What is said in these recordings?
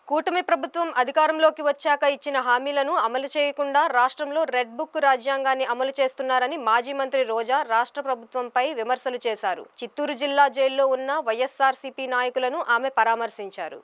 కూటమి ప్రభుత్వం అధికారంలోకి వచ్చాక ఇచ్చిన హామీలను అమలు చేయకుండా రాష్ట్రంలో రెడ్ బుక్ రాజ్యాంగాన్ని అమలు చేస్తున్నారని మాజీ మంత్రి రోజా రాష్ట్ర ప్రభుత్వంపై విమర్శలు చేశారు. చిత్తూరు జిల్లా జైల్లో ఉన్న వైఎస్ఆర్సీపీ నాయకులను ఆమె పరామర్శించారు.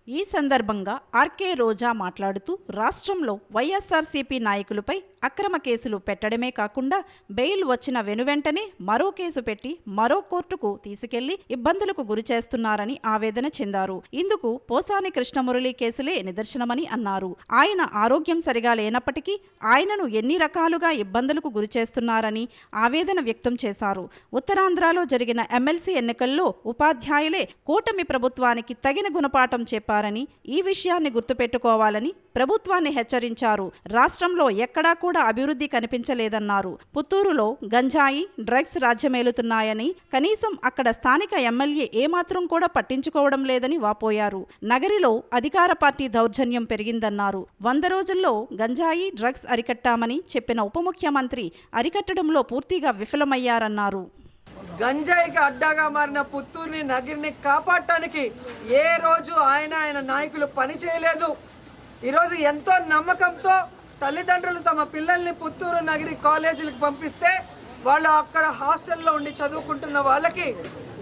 ఈ సందర్భంగా ఆర్కే రోజా మాట్లాడుతూ రాష్ట్రంలో వైఎస్ఆర్సీపీ నాయకులపై అక్రమ కేసులు పెట్టడమే కాకుండా బెయిల్ వచ్చిన వెనువెంటనే మరో కేసు పెట్టి మరో కోర్టుకు తీసుకెళ్లి ఇబ్బందులకు గురిచేస్తున్నారని ఆవేదన చెందారు. ఇందుకు పోసాని కృష్ణమురళి కేసులే నిదర్శనమని అన్నారు. ఆయన ఆరోగ్యం సరిగా లేనప్పటికీ ఆయనను ఎన్ని రకాలుగా ఇబ్బందులకు గురిచేస్తున్నారని ఆవేదన వ్యక్తం చేశారు. ఉత్తరాంధ్రలో జరిగిన ఎమ్మెల్సీ ఎన్నికల్లో ఉపాధ్యాయులే కూటమి ప్రభుత్వానికి తగిన గుణపాఠం చెప్పారు. ఈ విషయాన్ని గుర్తుపెట్టుకోవాలని ప్రభుత్వాన్ని హెచ్చరించారు. రాష్ట్రంలో ఎక్కడా కూడా అభివృద్ధి కనిపించలేదన్నారు. పుత్తూరులో గంజాయి, డ్రగ్స్ రాజ్యమేలుతున్నాయని కనీసం అక్కడ స్థానిక ఎమ్మెల్యే ఏమాత్రం కూడా పట్టించుకోవడం లేదని వాపోయారు. నగరిలో అధికార పార్టీ దౌర్జన్యం పెరిగిందన్నారు. 100 రోజుల్లో గంజాయి, డ్రగ్స్ అరికట్టామని చెప్పిన ఉప ముఖ్యమంత్రి అరికట్టడంలో పూర్తిగా విఫలమయ్యారన్నారు. గంజాయికి అడ్డాగా మారిన పుత్తూరుని నగిరిని కాపాడటానికి ఏ రోజు ఆయన నాయకులు పని చేయలేదు. ఈరోజు ఎంతో నమ్మకంతో తల్లిదండ్రులు తమ పిల్లల్ని పుత్తూరు నగిరి కాలేజీలకు పంపిస్తే వాళ్ళు అక్కడ హాస్టల్లో ఉండి చదువుకుంటున్న వాళ్ళకి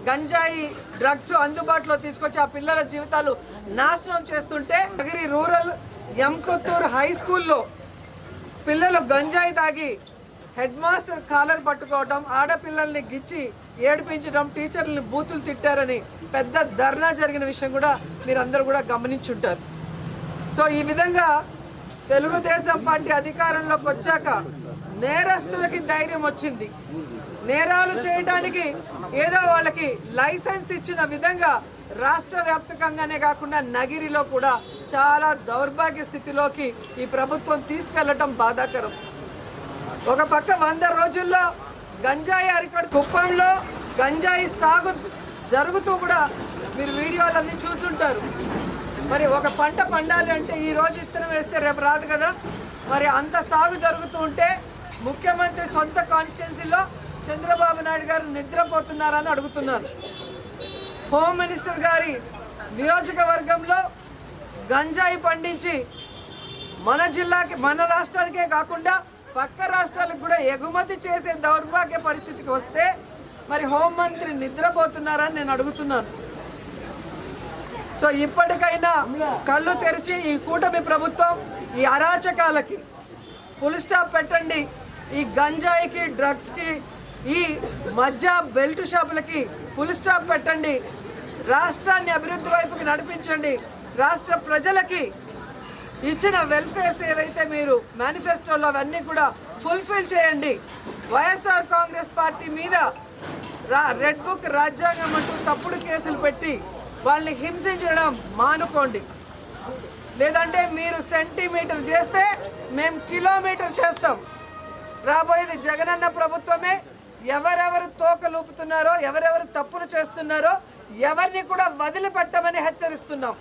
గంజాయి, డ్రగ్స్ అందుబాటులో తీసుకొచ్చి ఆ పిల్లల జీవితాలు నాశనం చేస్తుంటే నగిరి రూరల్ ఎంకొత్తూరు హై స్కూల్లో పిల్లలు గంజాయి తాగి హెడ్ మాస్టర్ కాలర్ పట్టుకోవడం, ఆడపిల్లల్ని గిచ్చి ఏడిపించడం, టీచర్లని బూతులు తిట్టారని పెద్ద ధర్నా జరిగిన విషయం కూడా మీరందరూ కూడా గమనించుంటారు. సో ఈ విధంగా తెలుగుదేశం పార్టీ అధికారంలోకి వచ్చాక నేరస్తులకి ధైర్యం వచ్చింది. నేరాలు చేయడానికి ఏదో వాళ్ళకి లైసెన్స్ ఇచ్చిన విధంగా రాష్ట్ర వ్యాప్తంగానే కాకుండా నగిరిలో కూడా చాలా దౌర్భాగ్య స్థితిలోకి ఈ ప్రభుత్వం తీసుకెళ్లటం బాధాకరం. ఒక పక్క 100 రోజుల్లో గంజాయి అరికట్టు, కుప్పంలో గంజాయి సాగు జరుగుతూ కూడా మీరు వీడియోలన్నీ చూస్తుంటారు. మరి ఒక పంట పండాలి అంటే ఈ రోజు ఇత్తనం వేస్తే రేపు రాదు కదా. మరి అంత సాగు జరుగుతూ ఉంటే ముఖ్యమంత్రి సొంత కాన్స్టిట్యున్సీలో చంద్రబాబు నాయుడు గారు నిద్రపోతున్నారని అడుగుతున్నారు. హోమ్ మినిస్టర్ గారి నియోజకవర్గంలో గంజాయి పండించి మన జిల్లాకి, మన రాష్ట్రానికే కాకుండా పక్క రాష్ట్రాలకు కూడా ఎగుమతి చేసే దౌర్భాగ్య పరిస్థితికి వస్తే మరి హోంమంత్రి నిద్రపోతున్నారని నేను అడుగుతున్నాను. సో ఇప్పటికైనా కళ్ళు తెరిచి ఈ కూటమి ప్రభుత్వం ఈ అరాచకాలకి ఫుల్ స్టాప్ పెట్టండి. ఈ గంజాయికి, డ్రగ్స్కి, ఈ మధ్య బెల్ట్ షాపులకి ఫుల్ స్టాప్ పెట్టండి. రాష్ట్రాన్ని అభివృద్ధి వైపుకి నడిపించండి. రాష్ట్ర ప్రజలకి ఇచ్చిన వెల్ఫేర్స్ ఏవైతే మీరు మేనిఫెస్టోలో అవన్నీ కూడా ఫుల్ఫిల్ చేయండి. వైఎస్ఆర్ కాంగ్రెస్ పార్టీ మీద రెడ్ బుక్ రాజ్యాంగం అంటూ తప్పుడు కేసులు పెట్టి వాళ్ళని హింసించడం మానుకోండి. లేదంటే మీరు సెంటీమీటర్ చేస్తే మేము కిలోమీటర్ చేస్తాం. రాబోయేది జగనన్న ప్రభుత్వమే. ఎవరెవరు తోకలూపుతున్నారో, ఎవరెవరు తప్పులు చేస్తున్నారో ఎవరిని కూడా వదిలిపెట్టమని హెచ్చరిస్తున్నాం.